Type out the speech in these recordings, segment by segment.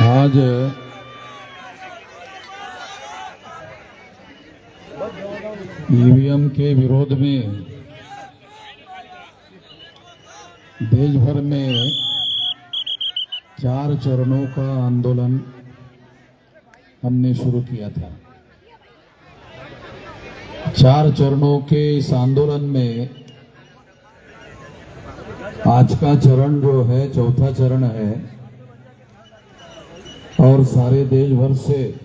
आज ईवीएम के विरोध में देश भर में 4 चरणों का आंदोलन हमने शुरू किया था। 4 चरणों के इस आंदोलन में आज का चरण जो है चौथा चरण है और सारे देश भर से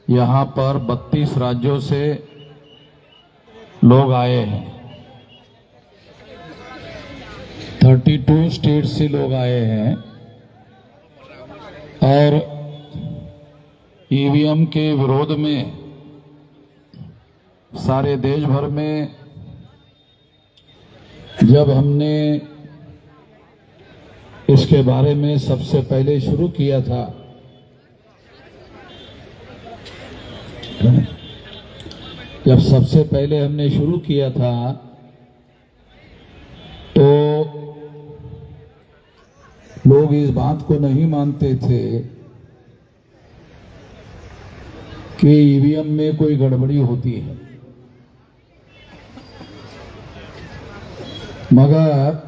यहाँ पर 32 राज्यों से लोग आए हैं। 32 स्टेट से लोग आए हैं और ईवीएम के विरोध में सारे देश भर में जब हमने इसके बारे में सबसे पहले शुरू किया था जब सबसे पहले हमने शुरू किया था तो लोग इस बात को नहीं मानते थे कि ईवीएम में कोई गड़बड़ी होती है, मगर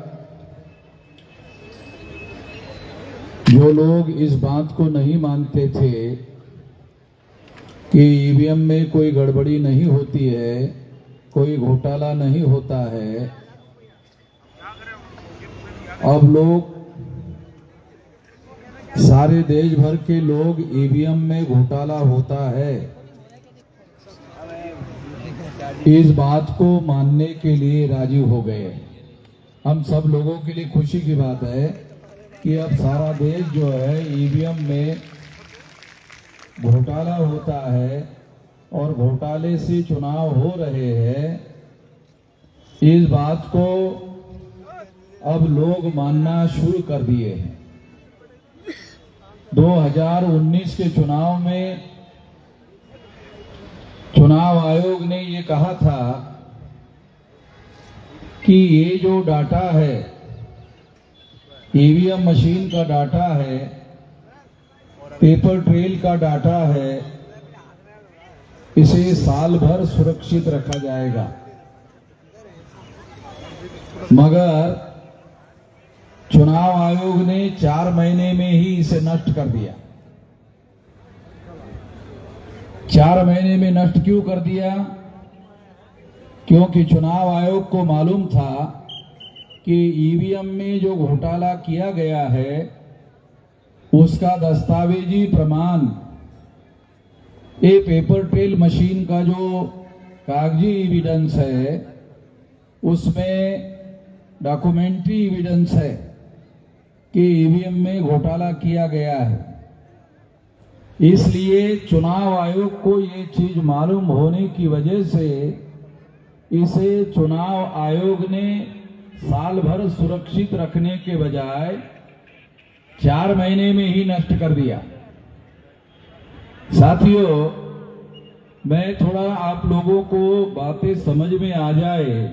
जो लोग इस बात को नहीं मानते थे कि ईवीएम में कोई गड़बड़ी नहीं होती है, कोई घोटाला नहीं होता है, अब लोग सारे देश भर के लोग ईवीएम में घोटाला होता है इस बात को मानने के लिए राजी हो गए। हम सब लोगों के लिए खुशी की बात है कि अब सारा देश जो है ईवीएम में घोटाला होता है और घोटाले से चुनाव हो रहे हैं, इस बात को अब लोग मानना शुरू कर दिए हैं। 2019 के चुनाव में चुनाव आयोग ने ये कहा था कि ये जो डाटा है ईवीएम मशीन का डाटा है, पेपर ट्रेल का डाटा है, इसे साल भर सुरक्षित रखा जाएगा, मगर चुनाव आयोग ने 4 महीने में ही इसे नष्ट कर दिया। 4 महीने में नष्ट क्यों कर दिया? क्योंकि चुनाव आयोग को मालूम था कि ईवीएम में जो घोटाला किया गया है उसका दस्तावेजी प्रमाण ये पेपर ट्रेल मशीन का जो कागजी एविडेंस है उसमें डॉक्यूमेंट्री एविडेंस है कि ईवीएम में घोटाला किया गया है। इसलिए चुनाव आयोग को ये चीज मालूम होने की वजह से इसे चुनाव आयोग ने साल भर सुरक्षित रखने के बजाय 4 महीने में ही नष्ट कर दिया। साथियों, मैं थोड़ा आप लोगों को बातें समझ में आ जाए,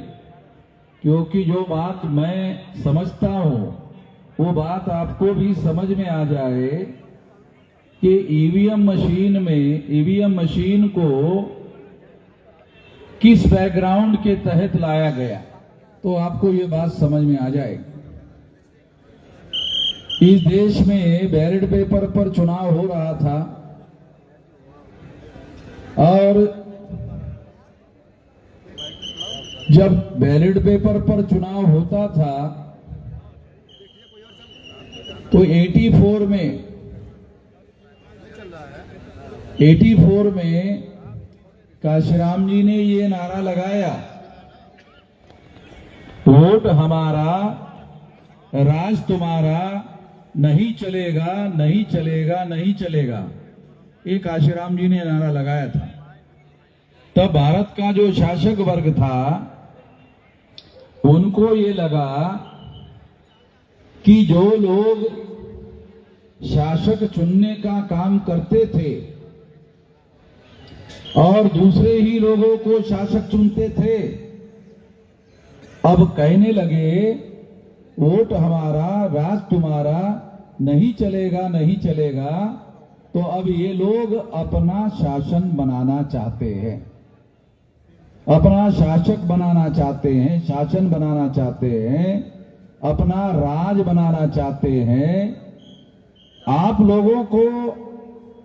क्योंकि जो बात मैं समझता हूं वो बात आपको भी समझ में आ जाए कि ईवीएम मशीन को किस बैकग्राउंड के तहत लाया गया, तो आपको ये बात समझ में आ जाएगी। इस देश में बैलेट पेपर पर चुनाव हो रहा था और जब बैलेट पेपर पर चुनाव होता था तो 84 में काशीराम जी ने ये नारा लगाया, वोट हमारा राज तुम्हारा, नहीं चलेगा नहीं चलेगा नहीं चलेगा, ये काशीराम जी ने नारा लगाया था। तब भारत का जो शासक वर्ग था उनको ये लगा कि जो लोग शासक चुनने का काम करते थे और दूसरे ही लोगों को शासक चुनते थे, अब कहने लगे वोट हमारा राज तुम्हारा, नहीं चलेगा नहीं चलेगा, तो अब ये लोग अपना शासन बनाना चाहते हैं, अपना शासक बनाना चाहते हैं, शासन बनाना चाहते हैं, अपना राज बनाना चाहते हैं। आप लोगों को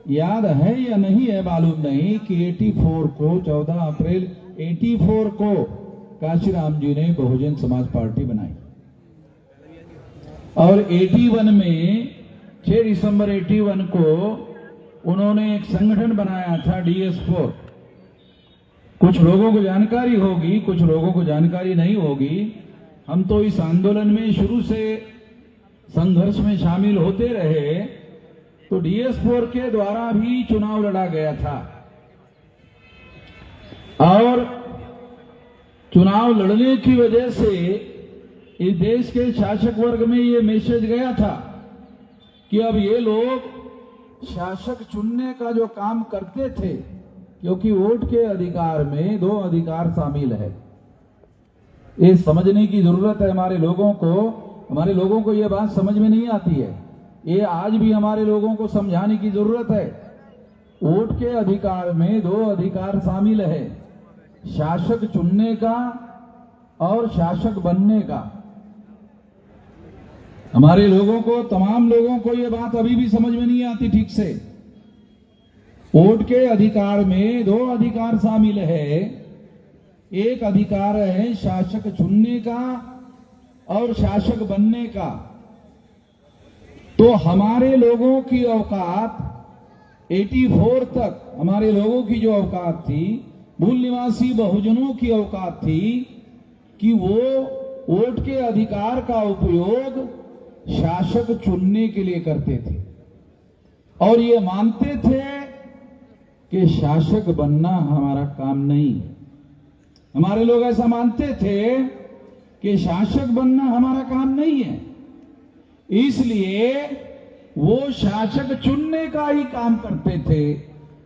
याद है या नहीं है मालूम नहीं कि 84 को 14 अप्रैल 84 को काशीराम जी ने बहुजन समाज पार्टी बनाई और 81 में 6 दिसंबर 81 को उन्होंने एक संगठन बनाया था DS4। कुछ लोगों को जानकारी होगी, कुछ लोगों को जानकारी नहीं होगी। हम तो इस आंदोलन में शुरू से संघर्ष में शामिल होते रहे। तो DS4 के द्वारा भी चुनाव लड़ा गया था और चुनाव लड़ने की वजह से इस देश के शासक वर्ग में ये मैसेज गया था कि अब ये लोग शासक चुनने का जो काम करते थे, क्योंकि वोट के अधिकार में 2 अधिकार शामिल है। ये समझने की जरूरत है हमारे लोगों को। हमारे लोगों को ये बात समझ में नहीं आती है। ये आज भी हमारे लोगों को समझाने की जरूरत है। वोट के अधिकार में 2 अधिकार शामिल है, शासक चुनने का और शासक बनने का। हमारे लोगों को, तमाम लोगों को ये बात अभी भी समझ में नहीं आती ठीक से। वोट के अधिकार में 2 अधिकार शामिल है। एक अधिकार है शासक चुनने का और शासक बनने का। तो हमारे लोगों की औकात 84 तक, हमारे लोगों की जो औकात थी, मूल निवासी बहुजनों की औकात थी कि वो वोट के अधिकार का उपयोग शासक चुनने के लिए करते थे और ये मानते थे कि शासक बनना हमारा काम नहीं है। हमारे लोग ऐसा मानते थे कि शासक बनना हमारा काम नहीं है, इसलिए वो शासक चुनने का ही काम करते थे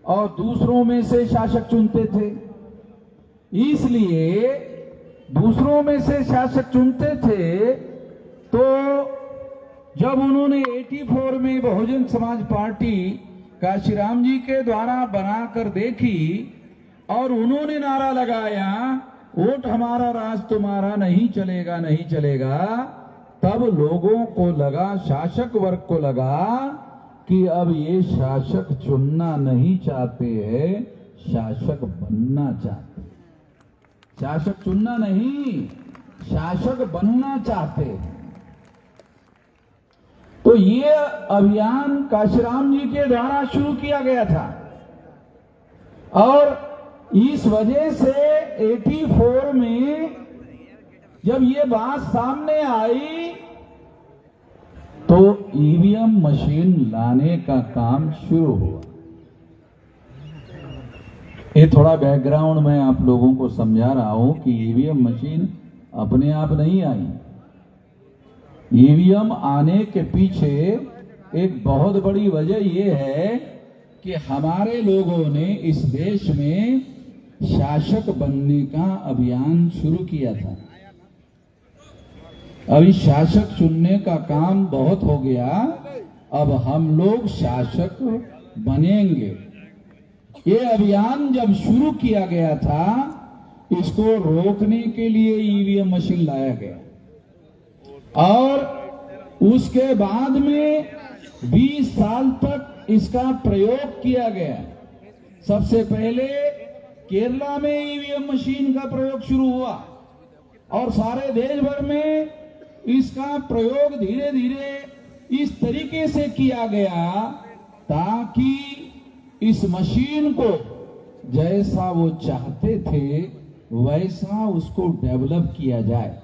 और दूसरों में से शासक चुनते थे। इसलिए दूसरों में से शासक चुनते थे। तो जब उन्होंने 84 में बहुजन समाज पार्टी काशीराम जी के द्वारा बनाकर देखी और उन्होंने नारा लगाया, वोट हमारा राज तुम्हारा, नहीं चलेगा नहीं चलेगा, तब लोगों को लगा, शासक वर्ग को लगा कि अब ये शासक चुनना नहीं चाहते हैं, शासक बनना चाहते। शासक चुनना नहीं, शासक बनना चाहते हैं। तो ये अभियान काशीराम जी के द्वारा शुरू किया गया था और इस वजह से 84 में जब ये बात सामने आई तो ईवीएम मशीन लाने का काम शुरू हुआ। ये थोड़ा बैकग्राउंड में आप लोगों को समझा रहा हूं कि ईवीएम मशीन अपने आप नहीं आई। ईवीएम आने के पीछे एक बहुत बड़ी वजह यह है कि हमारे लोगों ने इस देश में शासक बनने का अभियान शुरू किया था। अभी शासक चुनने का काम बहुत हो गया, अब हम लोग शासक बनेंगे। ये अभियान जब शुरू किया गया था, इसको रोकने के लिए ईवीएम मशीन लाया गया और उसके बाद में 20 साल तक इसका प्रयोग किया गया। सबसे पहले केरला में ईवीएम मशीन का प्रयोग शुरू हुआ और सारे देश भर में इसका प्रयोग धीरे धीरे इस तरीके से किया गया ताकि इस मशीन को जैसा वो चाहते थे वैसा उसको डेवलप किया जाए।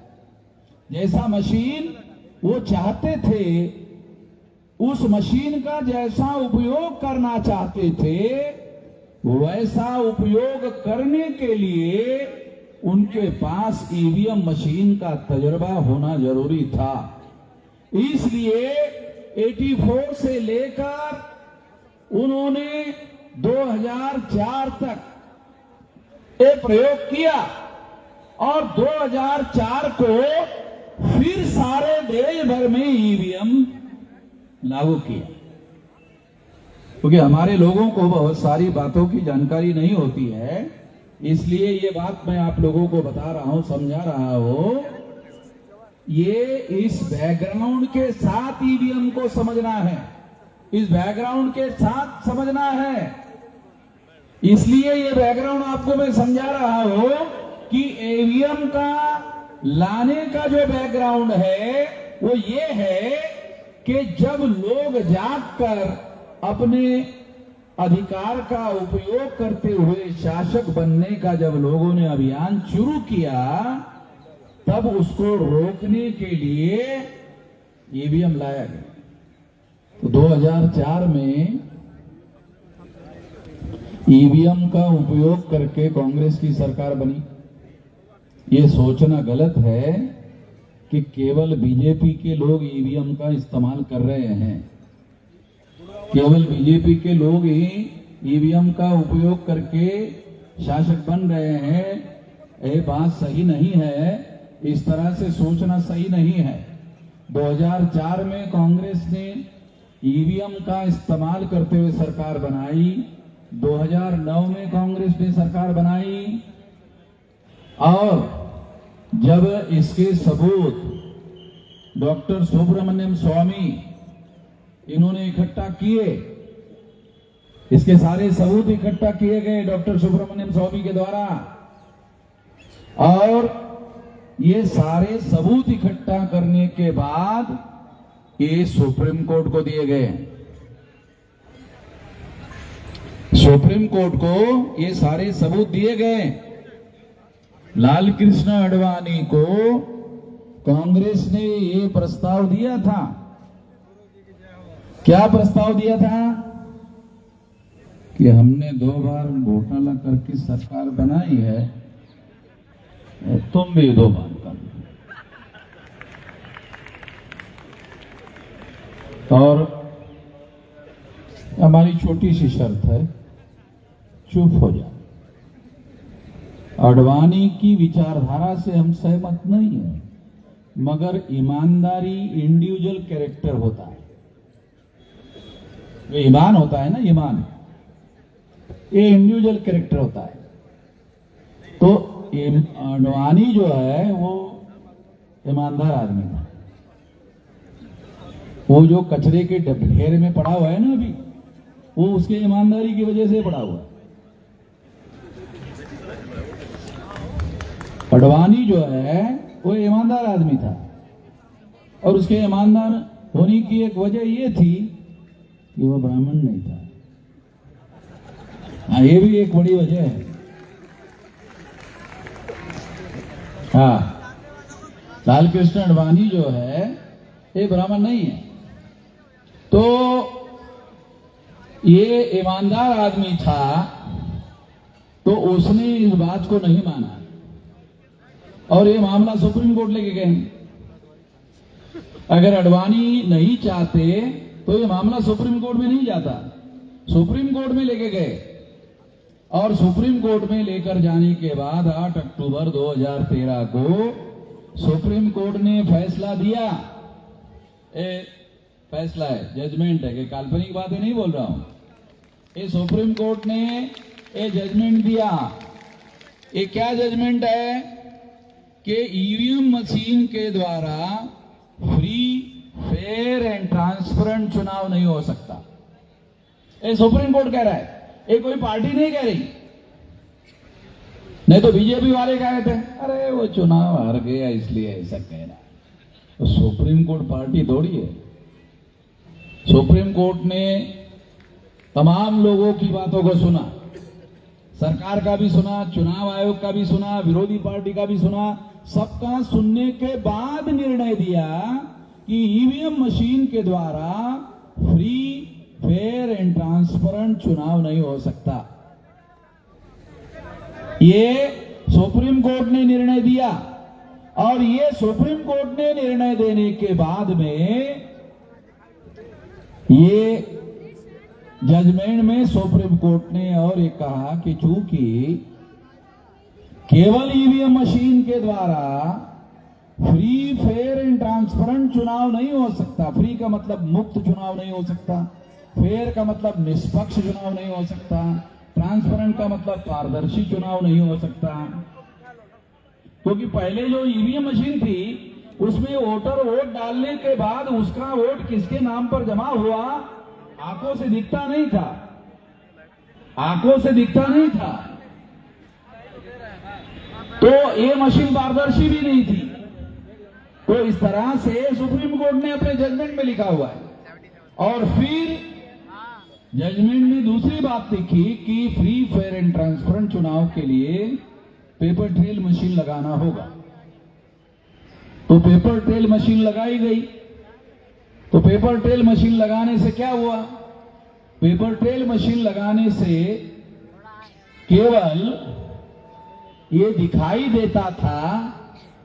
जैसा मशीन वो चाहते थे, उस मशीन का जैसा उपयोग करना चाहते थे, वैसा उपयोग करने के लिए उनके पास ईवीएम मशीन का तजुर्बा होना जरूरी था। इसलिए 84 से लेकर उन्होंने 2004 तक ये प्रयोग किया और 2004 को फिर सारे देश भर में ईवीएम लागू किया, क्योंकि हमारे लोगों को बहुत सारी बातों की जानकारी नहीं होती है, इसलिए ये बात मैं आप लोगों को बता रहा हूं, समझा रहा हूं। ये इस बैकग्राउंड के साथ ईवीएम को समझना है, इस बैकग्राउंड के साथ समझना है। इसलिए ये बैकग्राउंड आपको मैं समझा रहा हूं कि ईवीएम का लाने का जो बैकग्राउंड है वो ये है कि जब लोग जागकर अपने अधिकार का उपयोग करते हुए शासक बनने का जब लोगों ने अभियान शुरू किया, तब उसको रोकने के लिए ईवीएम लाया गया। तो 2004 में ईवीएम का उपयोग करके कांग्रेस की सरकार बनी। ये सोचना गलत है कि केवल बीजेपी के लोग ईवीएम का इस्तेमाल कर रहे हैं, केवल बीजेपी के लोग ही ईवीएम का उपयोग करके शासक बन रहे हैं। ये बात सही नहीं है, इस तरह से सोचना सही नहीं है। 2004 में कांग्रेस ने ईवीएम का इस्तेमाल करते हुए सरकार बनाई, 2009 में कांग्रेस ने सरकार बनाई, और जब इसके सबूत डॉक्टर सुब्रमण्यम स्वामी इन्होंने इकट्ठा किए, इसके सारे सबूत इकट्ठा किए गए डॉक्टर सुब्रमण्यम स्वामी के द्वारा, और ये सारे सबूत इकट्ठा करने के बाद ये सुप्रीम कोर्ट को दिए गए। सुप्रीम कोर्ट को ये सारे सबूत दिए गए। लाल कृष्ण आडवाणी को कांग्रेस ने ये प्रस्ताव दिया था। क्या प्रस्ताव दिया था? कि हमने 2 बार घोटाला करके सरकार बनाई है, तुम भी 2 बार कर, और हमारी छोटी सी शर्त है, चुप हो जाओ। आडवाणी की विचारधारा से हम सहमत नहीं हैं, मगर ईमानदारी इंडिविजुअल कैरेक्टर होता है। ये ईमान होता है ना, ईमान ये इंडिविजुअल कैरेक्टर होता है। तो आडवाणी जो है वो ईमानदार आदमी था। वो जो कचरे के ढेर में पड़ा हुआ है ना अभी, वो उसके ईमानदारी की वजह से पड़ा हुआ है। आडवाणी जो है वो ईमानदार आदमी था, और उसके ईमानदार होने की एक वजह ये थी कि वो ब्राह्मण नहीं था। हाँ, ये भी एक बड़ी वजह है। हाँ, लाल कृष्ण आडवाणी जो है ये ब्राह्मण नहीं है। तो ये ईमानदार आदमी था, तो उसने इस बात को नहीं माना, और ये मामला सुप्रीम कोर्ट लेके गए। अगर आडवाणी नहीं चाहते तो ये मामला सुप्रीम कोर्ट में नहीं जाता, सुप्रीम कोर्ट में लेके गए, और सुप्रीम कोर्ट में लेकर जाने के बाद 8 अक्टूबर 2013 को सुप्रीम कोर्ट ने फैसला दिया। फैसला है, जजमेंट है, कि काल्पनिक बातें नहीं बोल रहा हूं। ये सुप्रीम कोर्ट ने ये जजमेंट दिया। ये क्या जजमेंट है? कि ईवीएम मशीन के द्वारा फ्री, फेयर एंड ट्रांसपेरेंट चुनाव नहीं हो सकता। ये सुप्रीम कोर्ट कह रहा है, ये कोई पार्टी नहीं कह रही। नहीं तो बीजेपी वाले कह रहे थे अरे वो चुनाव हार गया इसलिए ऐसा कह रहा। तो सुप्रीम कोर्ट पार्टी थोड़ी है। सुप्रीम कोर्ट ने तमाम लोगों की बातों को सुना, सरकार का भी सुना, चुनाव आयोग का भी सुना, विरोधी पार्टी का भी सुना। सबका सुनने के बाद निर्णय दिया कि ईवीएम मशीन के द्वारा फ्री, फेयर एंड ट्रांसपेरेंट चुनाव नहीं हो सकता। ये सुप्रीम कोर्ट ने निर्णय दिया, और ये सुप्रीम कोर्ट ने निर्णय देने के बाद में ये जजमेंट में सुप्रीम कोर्ट ने और ये कहा कि चूंकि केवल ईवीएम मशीन के द्वारा फ्री फेयर एंड ट्रांसपेरेंट चुनाव नहीं हो सकता। फ्री का मतलब मुक्त चुनाव नहीं हो सकता, फेयर का मतलब निष्पक्ष चुनाव नहीं हो सकता, ट्रांसपेरेंट का मतलब पारदर्शी चुनाव नहीं हो सकता। क्योंकि पहले जो ईवीएम मशीन थी उसमें वोटर वोट डालने के बाद उसका वोट किसके नाम पर जमा हुआ आंखों से दिखता नहीं था, आंखों से दिखता नहीं था। तो ये मशीन पारदर्शी भी नहीं थी। तो इस तरह से सुप्रीम कोर्ट ने अपने जजमेंट में लिखा हुआ है। और फिर जजमेंट में दूसरी बात लिखी कि फ्री फेयर एंड ट्रांसपेरेंट चुनाव के लिए पेपर ट्रेल मशीन लगाना होगा। तो पेपर ट्रेल मशीन लगाई गई। तो पेपर ट्रेल मशीन लगाने से क्या हुआ? पेपर ट्रेल मशीन लगाने से केवल ये दिखाई देता था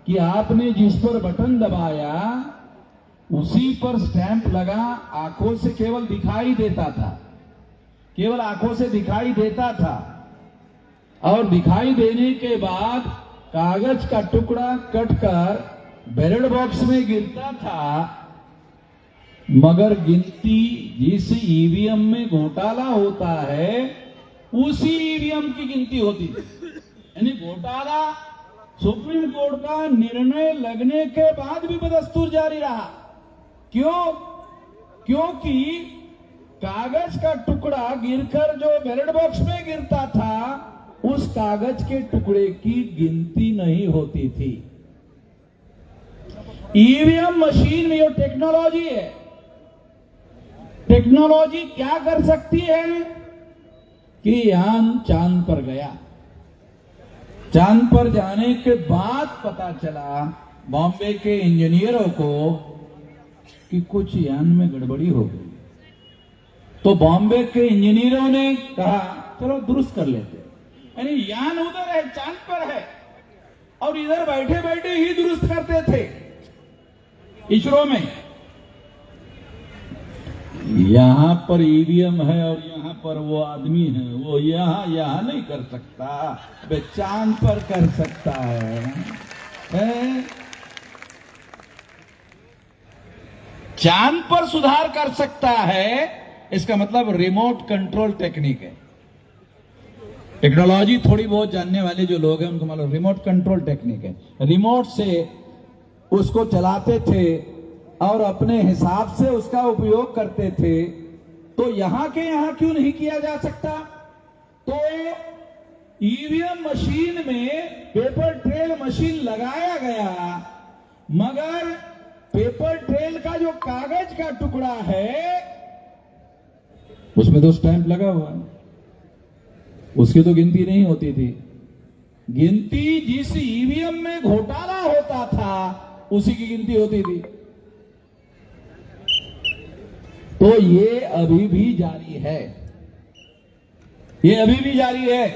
कि आपने जिस पर बटन दबाया उसी पर स्टैंप लगा, आंखों से केवल दिखाई देता था, केवल आंखों से दिखाई देता था। और दिखाई देने के बाद कागज का टुकड़ा कटकर बैलेट बॉक्स में गिरता था, मगर गिनती जिस ईवीएम में घोटाला होता है उसी ईवीएम की गिनती होती थी। यानी घोटाला सुप्रीम कोर्ट का निर्णय लगने के बाद भी बदस्तूर जारी रहा। क्यों? क्योंकि कागज का टुकड़ा गिरकर जो बैलेट बॉक्स में गिरता था उस कागज के टुकड़े की गिनती नहीं होती थी। ईवीएम मशीन में जो टेक्नोलॉजी है, टेक्नोलॉजी क्या कर सकती है कि यान चांद पर गया, चांद पर जाने के बाद पता चला बॉम्बे के इंजीनियरों को कि कुछ यान में गड़बड़ी हो गई। तो बॉम्बे के इंजीनियरों ने कहा चलो दुरुस्त कर लेते। यानी यान उधर है, चांद पर है, और इधर बैठे बैठे ही दुरुस्त करते थे इसरो में। यहां पर ईवीएम है और यहां पर वो आदमी है, वो यहां नहीं कर सकता, वे चांद पर कर सकता है? चांद पर सुधार कर सकता है, इसका मतलब रिमोट कंट्रोल टेक्निक है। टेक्नोलॉजी थोड़ी बहुत जानने वाले जो लोग हैं उनको मालूम रिमोट कंट्रोल टेक्निक है। रिमोट से उसको चलाते थे और अपने हिसाब से उसका उपयोग करते थे। तो यहां के यहां क्यों नहीं किया जा सकता? तो ईवीएम मशीन में पेपर ट्रेल मशीन लगाया गया, मगर पेपर ट्रेल का जो कागज का टुकड़ा है उसमें तो स्टैंप लगा हुआ है, उसकी तो गिनती नहीं होती थी। गिनती जिस ईवीएम में घोटाला होता था उसी की गिनती होती थी। तो ये अभी भी जारी है, ये अभी भी जारी है।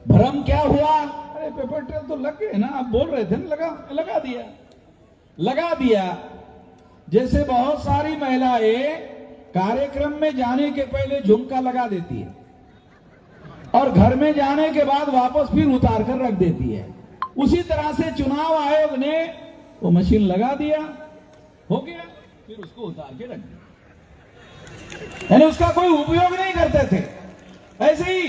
भ्रम क्या हुआ? अरे पेपर ट्रेल तो लग गए ना, आप बोल रहे थे ना, लगा दिया। जैसे बहुत सारी महिलाएं कार्यक्रम में जाने के पहले झुमका लगा देती है और घर में जाने के बाद वापस फिर उतार कर रख देती है, उसी तरह से चुनाव आयोग ने वो मशीन लगा दिया, हो गया, फिर उसको उतार के रख दिया। यानी उसका कोई उपयोग नहीं करते थे। ऐसे ही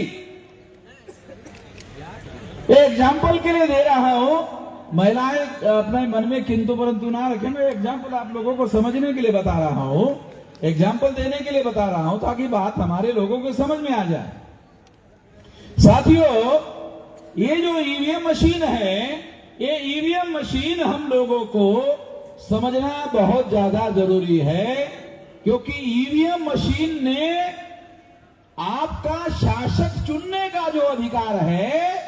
एग्जाम्पल के लिए दे रहा हूं, महिलाएं अपने मन में किंतु परंतु ना रखें। मैं एग्जाम्पल आप लोगों को समझने के लिए बता रहा हूं, एग्जाम्पल देने के लिए बता रहा हूं ताकि बात हमारे लोगों को समझ में आ जाए। साथियों, ये जो ईवीएम मशीन है, ये ईवीएम मशीन हम लोगों को समझना बहुत ज्यादा जरूरी है, क्योंकि ईवीएम मशीन ने आपका शासक चुनने का जो अधिकार है,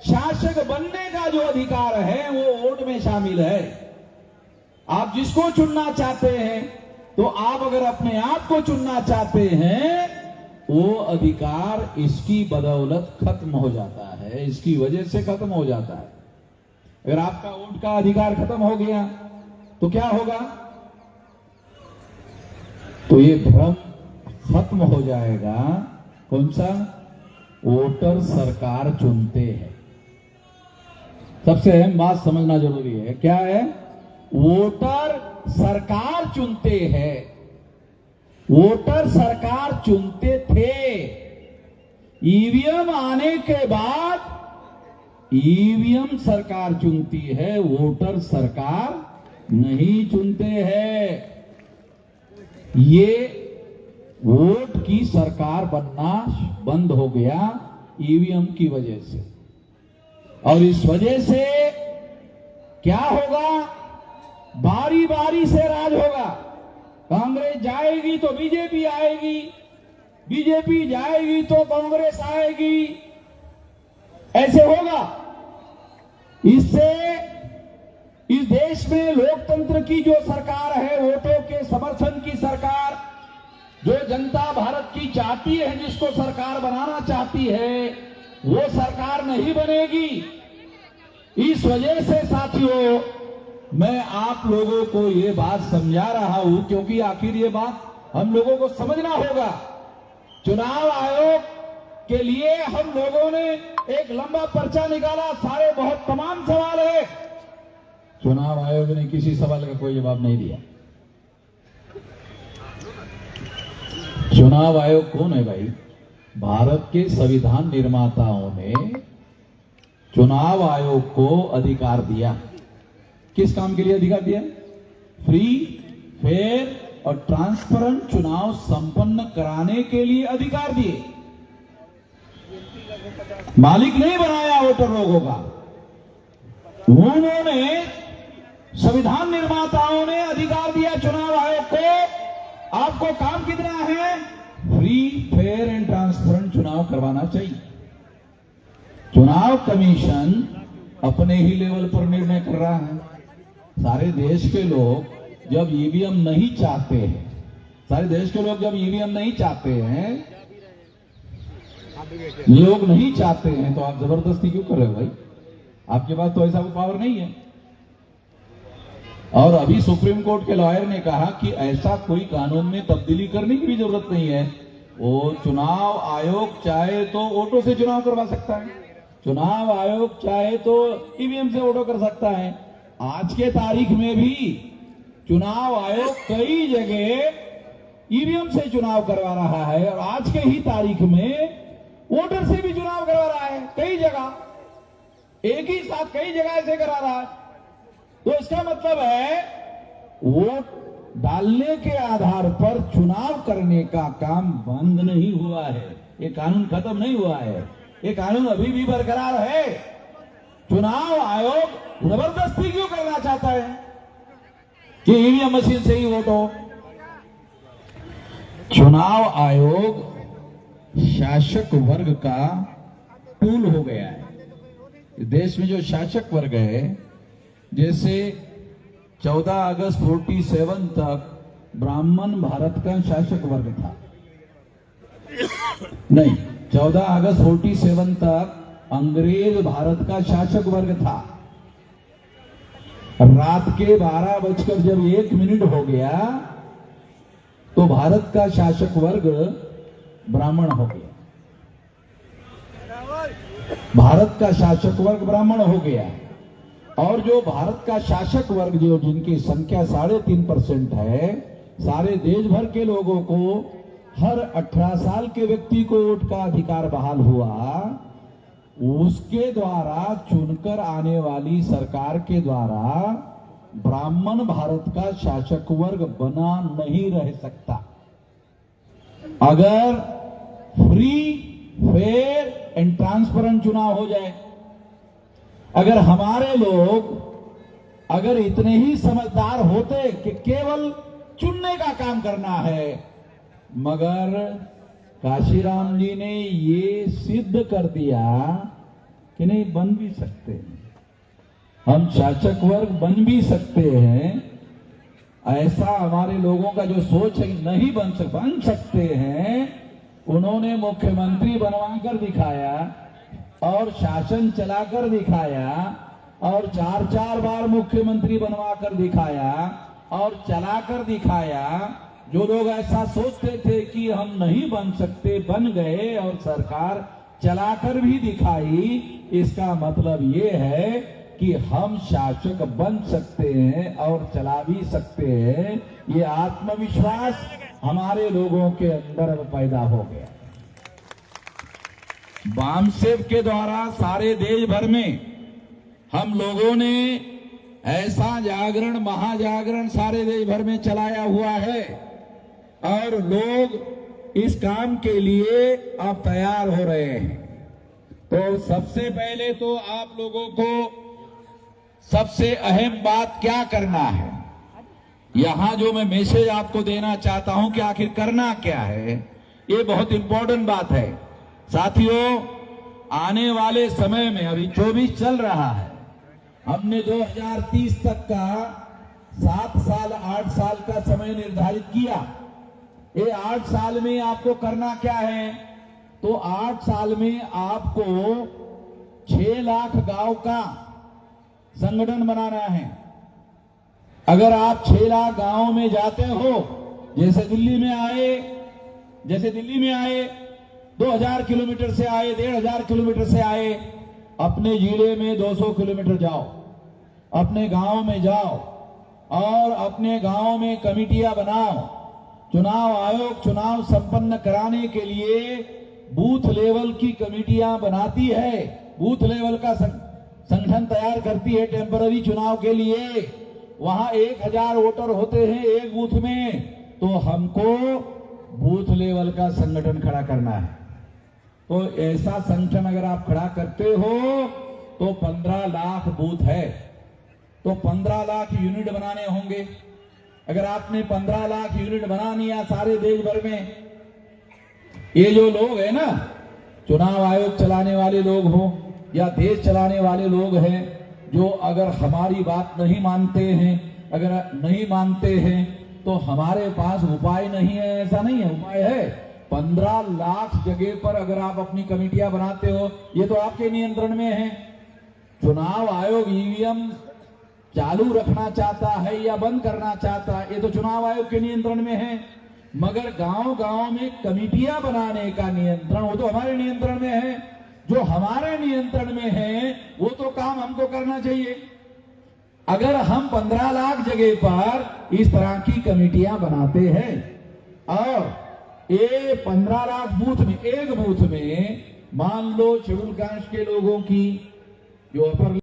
शासक बनने का जो अधिकार है, वो वोट में शामिल है। आप जिसको चुनना चाहते हैं, तो आप अगर अपने आप को चुनना चाहते हैं, वो अधिकार इसकी बदौलत खत्म हो जाता है, इसकी वजह से खत्म हो जाता है। अगर आपका वोट का अधिकार खत्म हो गया तो क्या होगा? तो ये भ्रम खत्म हो जाएगा। कौन सा? वोटर सरकार चुनते हैं। सबसे अहम बात समझना जरूरी है। क्या है? वोटर सरकार चुनते हैं, वोटर सरकार चुनते थे। ईवीएम आने के बाद ईवीएम सरकार चुनती है, वोटर सरकार नहीं चुनते हैं। ये वोट की सरकार बनना बंद हो गया ईवीएम की वजह से। और इस वजह से क्या होगा? बारी बारी से राज होगा। कांग्रेस जाएगी तो बीजेपी आएगी, बीजेपी जाएगी तो कांग्रेस आएगी, ऐसे होगा। इससे इस देश में लोकतंत्र की जो सरकार है, वोटों के समर्थन की सरकार, जो जनता भारत की चाहती है, जिसको सरकार बनाना चाहती है, वो सरकार नहीं बनेगी। इस वजह से साथियों, मैं आप लोगों को ये बात समझा रहा हूं, क्योंकि आखिर ये बात हम लोगों को समझना होगा। चुनाव आयोग के लिए हम लोगों ने एक लंबा पर्चा निकाला, सारे बहुत तमाम सवाल है। चुनाव आयोग ने किसी सवाल का कोई जवाब नहीं दिया। चुनाव आयोग कौन है भाई? भारत के संविधान निर्माताओं ने चुनाव आयोग को अधिकार दिया। किस काम के लिए अधिकार दिया? फ्री, फेयर और ट्रांसपेरेंट चुनाव संपन्न कराने के लिए अधिकार दिए। मालिक नहीं बनाया वोटर लोगों का। उन्होंने, संविधान निर्माताओं ने अधिकार दिया चुनाव आयोग को। आपको काम कितना है? फ्री, फेयर एंड ट्रांसपेरेंट चुनाव करवाना चाहिए। चुनाव कमीशन अपने ही लेवल पर निर्णय कर रहा है। सारे देश के लोग जब ईवीएम नहीं चाहते हैं, सारे देश के लोग जब ईवीएम नहीं चाहते हैं, लोग नहीं चाहते हैं, तो आप जबरदस्ती क्यों कर रहे हो भाई? आपके पास तो ऐसा वो पावर नहीं है। और अभी सुप्रीम कोर्ट के लॉयर ने कहा कि ऐसा कोई कानून में तब्दीली करने की भी जरूरत नहीं है। वो चुनाव आयोग चाहे तो वोटों से चुनाव करवा सकता है, चुनाव आयोग चाहे तो ईवीएम से वोटो कर सकता है। आज के तारीख में भी चुनाव आयोग कई जगह ईवीएम से चुनाव करवा रहा है, और आज के ही तारीख में वोटर से भी चुनाव करवा रहा है। कई जगह, एक ही साथ कई जगह ऐसे करा रहा है। तो इसका मतलब है, वोट डालने के आधार पर चुनाव करने का काम बंद नहीं हुआ है। ये कानून खत्म नहीं हुआ है, ये कानून अभी भी बरकरार है। चुनाव आयोग जबरदस्ती क्यों करना चाहता है कि ईवीएम मशीन से ही वोट हो? चुनाव आयोग शासक वर्ग का टूल हो गया है। देश में जो शासक वर्ग है, जैसे 14 अगस्त 47 तक ब्राह्मण भारत का शासक वर्ग था। नहीं, 14 अगस्त 47 तक अंग्रेज भारत का शासक वर्ग था। रात के 12:01 हो गया तो भारत का शासक वर्ग ब्राह्मण हो गया। भारत का शासक वर्ग ब्राह्मण हो गया। और जो भारत का शासक वर्ग, जो जिनकी संख्या 3.5% है, सारे देश भर के लोगों को, हर 18 साल के व्यक्ति को वोट का अधिकार बहाल हुआ। उसके द्वारा चुनकर आने वाली सरकार के द्वारा ब्राह्मण भारत का शासक वर्ग बना नहीं रह सकता। अगर फ्री, फेयर एंड ट्रांसपेरेंट चुनाव हो जाए, अगर हमारे लोग अगर इतने ही समझदार होते कि केवल चुनने का काम करना है, मगर काशीराम जी ने ये सिद्ध कर दिया कि नहीं, बन भी सकते हैं, हम शासक वर्ग बन भी सकते हैं। ऐसा हमारे लोगों का जो सोच है, नहीं बन सकते हैं। उन्होंने मुख्यमंत्री बनवाकर दिखाया और शासन चलाकर दिखाया और 4-4 बार मुख्यमंत्री बनवाकर दिखाया और चलाकर दिखाया। जो लोग ऐसा सोचते थे कि हम नहीं बन सकते, बन गए और सरकार चलाकर भी दिखाई। इसका मतलब ये है कि हम शासक बन सकते हैं और चला भी सकते हैं, ये आत्मविश्वास हमारे लोगों के अंदर अब पैदा हो गया। बामसेव के द्वारा सारे देश भर में हम लोगों ने ऐसा जागरण, महाजागरण सारे देश भर में चलाया हुआ है और लोग इस काम के लिए अब तैयार हो रहे हैं। तो सबसे पहले तो आप लोगों को सबसे अहम बात क्या करना है, यहां जो मैं मैसेज आपको देना चाहता हूं कि आखिर करना क्या है, ये बहुत इंपॉर्टेंट बात है। साथियों, आने वाले समय में अभी 24 चल रहा है, हमने 2030 तक का 7 साल 8 साल का समय निर्धारित किया। ये 8 साल में आपको करना क्या है, तो 8 साल में आपको 6 लाख गांव का संगठन बनाना है। अगर आप 6 लाख गांवों में जाते हो, जैसे दिल्ली में आए 2000 किलोमीटर से आए, 1500 किलोमीटर से आए, अपने जिले में 200 किलोमीटर जाओ, अपने गांव में जाओ और अपने गांव में कमेटियां बनाओ। चुनाव आयोग चुनाव संपन्न कराने के लिए बूथ लेवल की कमेटियां बनाती है, बूथ लेवल का संगठन तैयार करती है टेम्पररी चुनाव के लिए। वहां 1000 वोटर होते हैं एक बूथ में, तो हमको बूथ लेवल का संगठन खड़ा करना है। तो ऐसा संगठन अगर आप खड़ा करते हो तो 15 लाख बूथ है, तो 15 लाख यूनिट बनाने होंगे। अगर आपने 15 लाख यूनिट बना लिया सारे देश भर में, ये जो लोग हैं ना, चुनाव आयोग चलाने वाले लोग हो या देश चलाने वाले लोग हैं, जो अगर हमारी बात नहीं मानते हैं, तो हमारे पास उपाय नहीं है, ऐसा नहीं है, उपाय है। 15 लाख जगह पर अगर आप अपनी कमेटियां बनाते हो, ये तो आपके नियंत्रण में है। चुनाव आयोग ईवीएम चालू रखना चाहता है या बंद करना चाहता है, ये तो चुनाव आयोग के नियंत्रण में है। मगर गांव-गांव में कमेटियां बनाने का नियंत्रण वो तो हमारे नियंत्रण में है। जो हमारे नियंत्रण में है वो तो काम हमको करना चाहिए। अगर हम 15 लाख जगह पर इस तरह की कमेटियां बनाते हैं और ये 15 लाख बूथ में, एक बूथ में मान लो शेड्यूल कास्ट के लोगों की जो अपर